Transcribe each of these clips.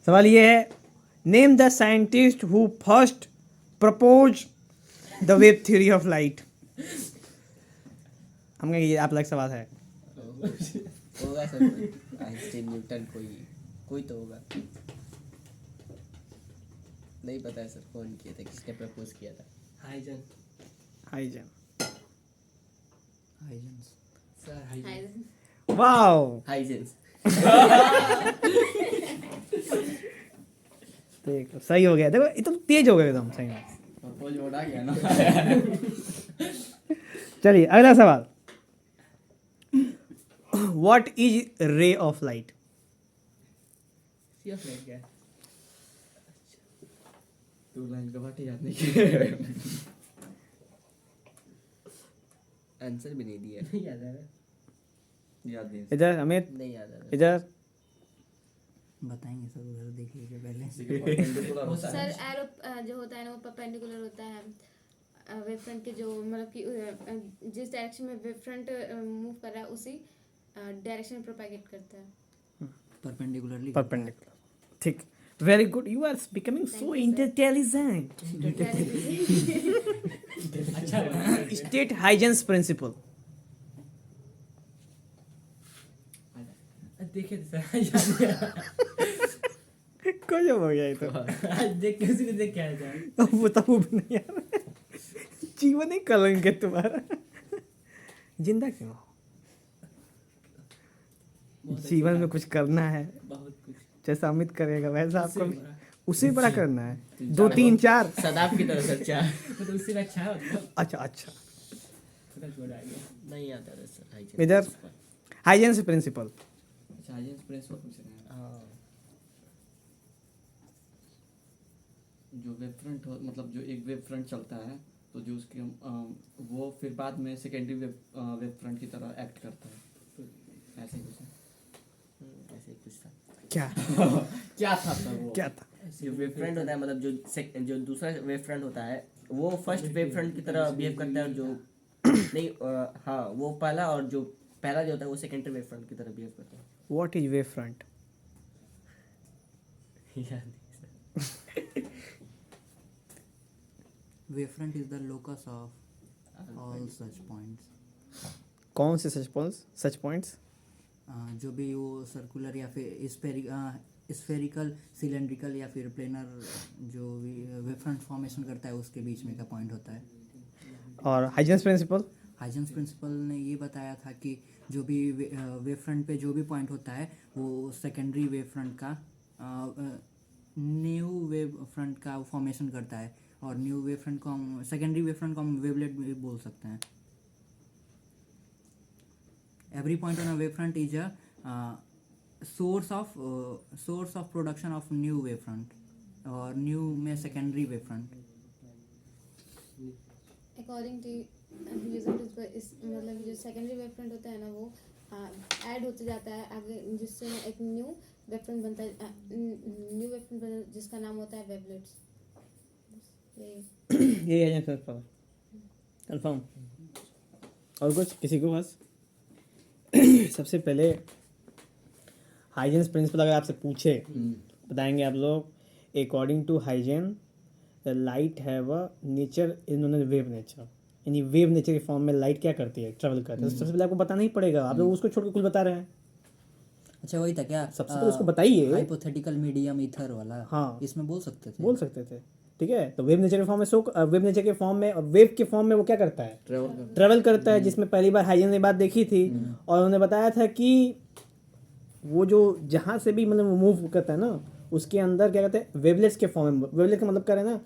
सवाल ये है, name the scientist who first propose the wave theory of light. हमने ये आप लाइक सवाल है। होगा सर, आइंस्टीन, न्यूटन, कोई तो होगा। नहीं पता है सर कौन किया था, किसने प्रपोज किया था। Huygens sir Huygens. Wow, Huygens. देखो सही हो गया। देखो एकदम तेज हो गए एकदम सही में। प्रपोज उड़ा गया ना। चलिए अगला सवाल, what is ray of light. क्या टू लाइन का बात याद नहीं किया। आंसर भी नहीं दिया। नहीं याद आ रहा। याद नहीं। इधर अमित, नहीं याद आ रहा। इधर बताएंगे सर, उधर देखिएगा पहले। सर एरो जो होता है ना वो परपेंडिकुलर होता है वेव फ्रंट के, जो मतलब कि जिस डायरेक्शन में वेव फ्रंट मूव कर रहा है उसी डायरेक्शन में प्रोपेगेट करता है। परपेंडिकुलरली। ठीक, very good, you are becoming so intelligent. State Huygens principle. देखे थे सर। कुछ हो गया ये तो। देख के उसी को देख के आया था। अब बताओ भी नहीं यार, जीवन ही कलंक है तुम्हारा। जिंदा क्यों हो? जीवन में कुछ करना है, बहुत कुछ। जैसा अमित करेगा वैसा आपको भी उसी बड़ा करना है। 2 3 4 सदाब की तरह सर चार। तो उससे अच्छा है। अच्छा नहीं आता था सर हाइजेंस। इधर हाइजेंस प्रिंसिपल। अच्छा हाइजेंस प्रिंसिपल पूछ रहे हैं। हाँ, जो वेव फ्रंट हो, मतलब जो एक वेव फ्रंट चलता है तो जो उसके वो फिर बाद में सेकेंडरी वेव फ्रंट की तरह एक्ट करता है, ऐसे ही कुछ है। ऐसे ही कुछ था। क्या क्या था सर वो? क्या था? जो वेव फ्रंट होता है, मतलब जो दूसरा वेव फ्रंट होता है वो फर्स्ट वेव फ्रंट की तरह बिहेव करता है, और जो नहीं हाँ वो पहला, और जो पहला जो होता है वो सेकेंडरी वेव फ्रंट की तरह बिहेव करता है। What is wave front? Wavefront is the locus of all such points. कौन से सच पॉइंट्स? जो भी वो सर्कुलर या फिर स्फेरिकल, सिलेंड्रिकल या फिर प्लेनर जो भी वेवफ्रंट फॉर्मेशन करता है उसके बीच में का पॉइंट होता है। और हाइजेंस प्रिंसिपल? हाइजेंस प्रिंसिपल ने ये बताया था कि जो भी वेवफ्रंट पे जो भी पॉइंट होता है वो सेकेंडरी वेवफ्रंट का न्यू वेवफ्रंट का फॉर्मेशन करता है, और न्यू वेवफ्रंट को हम सेकेंडरी वेवफ्रंट को हम वेवलेट भी बोल सकते हैं। Every point on a wavefront is a source of production of new wavefront, और न्यू में सेकेंडरी वेवफ्रंट। अकॉर्डिंग टू मतलब जो सेकेंडरी वेव फ्रंट होता है ना वो ऐड होते जाता है आगे, जिससे एक न्यू वेव फ्रंट बनता है, जिसका नाम होता है वेवलेट्स। ये हाइजेंस प्रिंसिपल कंफर्म। और कुछ किसी को बस? सबसे पहले हाइजेंस प्रिंसिपल अगर आपसे पूछे बताएंगे आप लोग, according to Huygens light have a nature in wave nature, यानी वेव नेचर के फॉर्म में लाइट क्या करती है, ट्रैवल करती है। सबसे पहले आपको बताना ही पड़ेगा, आप लोग उसको छोड़ के कुछ बता रहे हैं। अच्छा वही था क्या? सबसे पहले उसको बताइए। हाइपोथेटिकल मीडियम ईथर वाला। हाँ, इसमें बोल सकते थे। ठीक है, तो वेव नेचर के फॉर्म में वेव नेचर के फॉर्म में और वेव के फॉर्म में वो क्या करता है, ट्रेवल करता है, जिसमें पहली बार हाइजेंस ने बात देखी थी। और उन्होंने बताया था कि वो जो जहाँ से भी मतलब मूव करता है ना उसके अंदर क्या कहते हैं, वेवलेट्स के फॉर्म में। वेवलेट का मतलब क्या है ना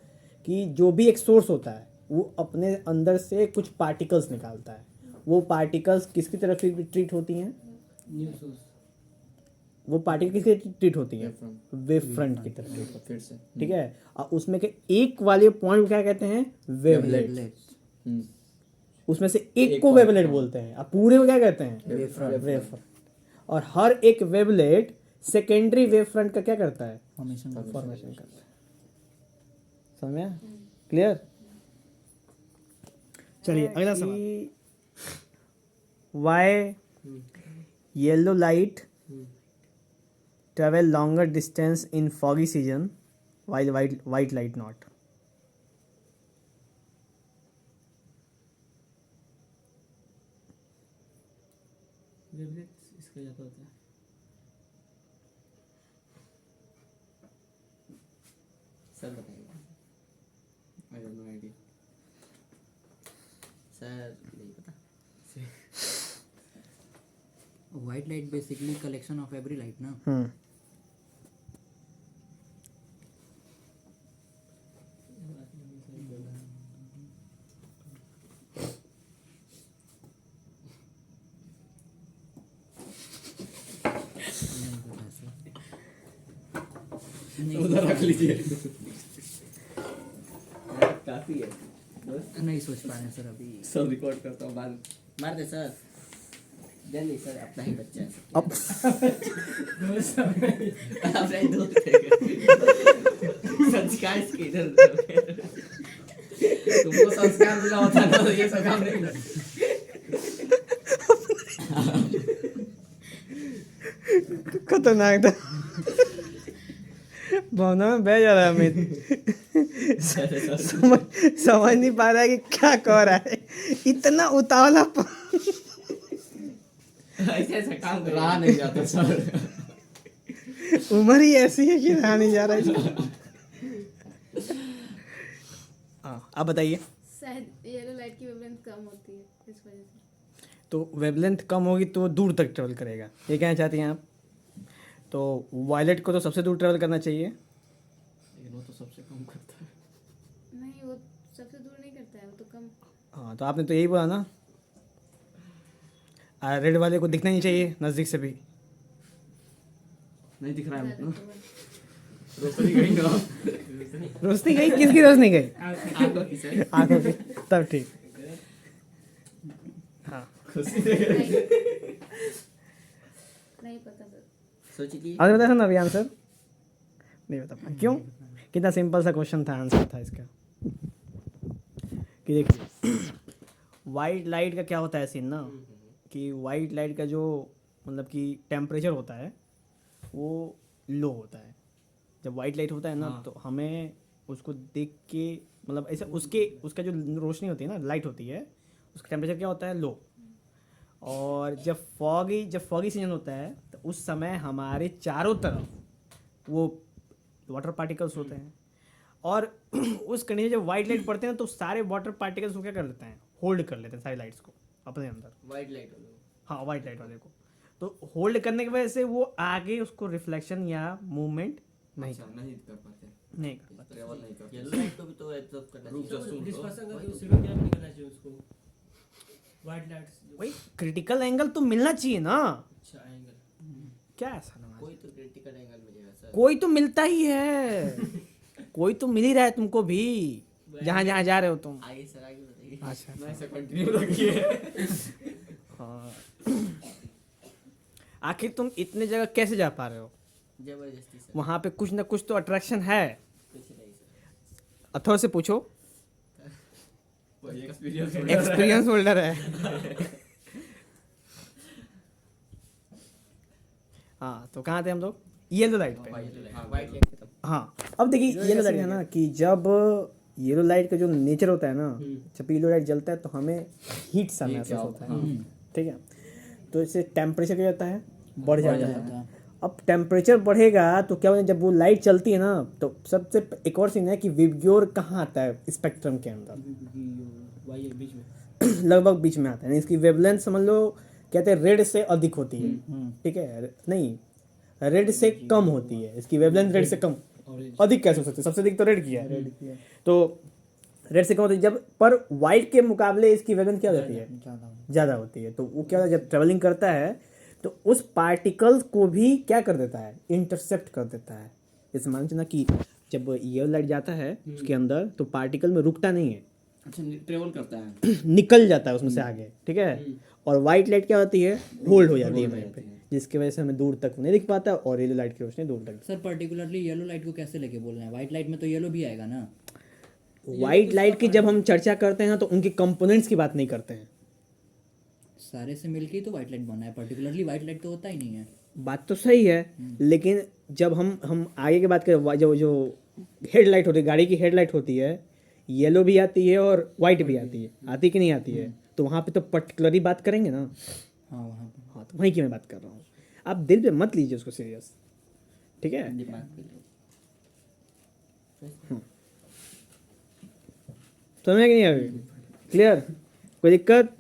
कि जो भी एक सोर्स होता है वो अपने अंदर से कुछ पार्टिकल्स निकालता है। वो पार्टिकल्स किसकी तरफ ट्रीट होती हैं? New source. वो पार्टिकल किसकी ट्रीट होती हैं? वेव फ्रंट की तरफ ट्रीट होती है। ठीक है, और उसमें के एक वाले पॉइंट क्या कहते हैं? वेवलेट। उसमें से एक को वेवलेट बोलते हैं, और पूरे को क्या कहते हैं? वेव। और हर एक वेवलेट सेकेंडरी वेव फ्रंट का क्या करता है? फॉर्मेशन करता है। समझ में? क्लियर? चलिए अगला सवाल, why yellow light travel longer distance in foggy season while white light not. Wavelets इसका ज़्यादा होता है। सर बताइए। I don't know idea. Sir नहीं पता। White light basically collection of every light ना। उधर रख लीजिए। काफ़ी है। नहीं सोच पा रहे हैं सर अभी। सब रिकॉर्ड करता हूँ बाद मार दे सर। जल्दी सर, अपना ही बच्चा है। अब अपना ही दोस्त है। संस्कार इसके इधर तुमको संस्कार मिला होता ना तो ये सब काम नहीं करता। खतरनाक था। भावना में बह जा रहा है अमित। समझ नहीं पा रहा है कि क्या कह रहा है, इतना उतावला ऐसे ऐसा काम रहा नहीं जाता सर। उम्र ही ऐसी है कि रहा नहीं जा रहा है। हाँ, आप बताइए। शायद येलो लाइट की वेवलेंथ कम होती है इस वजह से। तो वेवलेंथ कम होगी तो दूर तक ट्रेवल करेगा, ये कहना चाहती हैं आप? तो वायलेट को तो सबसे दूर ट्रेवल करना चाहिए। लेकिन वो तो सबसे कम करता है। नहीं, वो सबसे दूर नहीं करता है, वो तो कम। हाँ, तो आपने तो यही बोला ना, रेड वाले को दिखना नहीं चाहिए नज़दीक से भी। नहीं दिख रहा है ना। रोशनी गई ना। रोशनी गई? किसकी रोशनी गई? आंखों की सर। आंखों की, तब ठीक। हाँ, खुशी से गई। नहीं पता सर। सोची थी। आपने बताया था ना अभी आंसर? नहीं बता पाया, क्यों? कितना सिंपल सा क्वेश्चन था, आंसर था इसका। कि देखिए वाइट लाइट का क्या होता है सीन ना, कि वाइट लाइट का जो मतलब कि टेम्परेचर होता है वो लो होता है। जब वाइट लाइट होता है ना, तो हमें उसको देख के मतलब ऐसा उसका जो रोशनी होती है ना, लाइट होती है, उसका टेम्परेचर क्या होता है? लो। और जब फॉगी सीजन होता है तो उस समय हमारे चारों तरफ वो वाटर पार्टिकल्स होते हैं, और उस कंडीशन जब वाइट लाइट पड़ते हैं तो सारे वाटर पार्टिकल्स को क्या कर लेते हैं? होल्ड कर लेते हैं सारी लाइट्स को अपने अंदर। वाइट लाइट वाले। हाँ, वाइट लाइट वाले को। तो होल्ड करने की वजह से वो आगे उसको रिफ्लेक्शन या मूवमेंट नहीं अच्छा, नहीं कर पाते। नहीं कर पाते। ट्रैवल नहीं करते। येलो लाइट को भी तो एब्जॉर्ब करना रुक चाहिए। जा, सुन डिस्पर्सन का तो सीरो क्या निकलना चाहिए उसको। White lights. वही क्रिटिकल एंगल तो मिलना चाहिए ना। अच्छा एंगल। क्या ऐसा ना, कोई तो क्रिटिकल एंगल मिलेगा सर। कोई तो मिलता ही है। कोई तो मिल ही रहा है तुमको भी, जहाँ जहाँ जा रहे हो तुम। आगे सर, आगे बताइए। अच्छा, नहीं सर, कंटिन्यू रखिए। हाँ। आखिर तुम इतने जगह कैसे जा पा रहे हो? जबरदस्ती सर। वहाँ पे कुछ ना कुछ तो अट्रैक्शन है। कुछ नहीं सर। अथर से पूछो, वही एक्सपीरियंस एक्सपीरियंस होल्डर है। हाँ, तो कहाँ थे हम लोग? येलो लाइट पे। वाइट लाइट खत्म। हाँ, अब देखिए येलो लाइट है ना, कि जब येलो लाइट का जो नेचर होता है ना, जब येलो लाइट जलता है तो हमें हीट सा महसूस होता है, ठीक है? तो इससे टेम्परेचर क्या जाता है? बढ़ जाता है। अब टेम्परेचर बढ़ेगा तो क्या होता है, जब वो लाइट चलती है ना, तो सबसे एक और सीन है कि विबग्योर कहाँ आता है स्पेक्ट्रम के अंदर? वाई बीच में। लगभग बीच में आता है। इसकी वेवलेंथ समझ लो, कहते हैं रेड से अधिक होती है, ठीक है? नहीं, रेड से कम होती है इसकी वेवलेंथ। रेड से कम, अधिक कैसे हो सकती है? सबसे अधिक तो रेड की है। तो रेड से कम होती है जब, पर वाइट के मुकाबले इसकी वेवलेंथ क्या होती है? ज़्यादा होती है। तो वो क्या होता है, जब ट्रेवलिंग करता है तो उस पार्टिकल्स को भी क्या कर देता है? इंटरसेप्ट कर देता है। जैसे मान चलना कि जब येलो लाइट जाता है उसके अंदर तो पार्टिकल में रुकता नहीं है, अच्छा, ट्रैवल करता है। निकल जाता है उसमें से आगे, ठीक है? और वाइट लाइट क्या होती है? होल्ड हो जाती है वहीं पे, जिसकी वजह से हमें दूर तक नहीं दिख पाता, और येलो लाइट की रोशनी दूर तक। सर पर्टिकुलरली येलो लाइट को कैसे लेके बोल रहे हैं? वाइट लाइट में तो येलो भी आएगा ना। वाइट लाइट की जब हम चर्चा करते हैं तो उनके कंपोनेंट्स की बात नहीं करते हैं। सारे से मिलके ही तो वाइट लाइट बना है। पर्टिकुलरली वाइट लाइट तो होता ही नहीं है। बात तो सही है, लेकिन जब हम आगे की बात करें, जो हेडलाइट होती है, गाड़ी की हेडलाइट होती है, येलो भी आती है और वाइट भी आती कि नहीं आती है, तो वहाँ पे तो पर्टिकुलरली बात करेंगे ना। हाँ वहाँ पे हाँ, तो वहीं की मैं बात कर रहा हूँ। आप दिल पे मत लीजिए उसको सीरियस, ठीक है। दिमाग पे लो। समझ में कि नहीं अभी? क्लियर? कोई दिक्कत?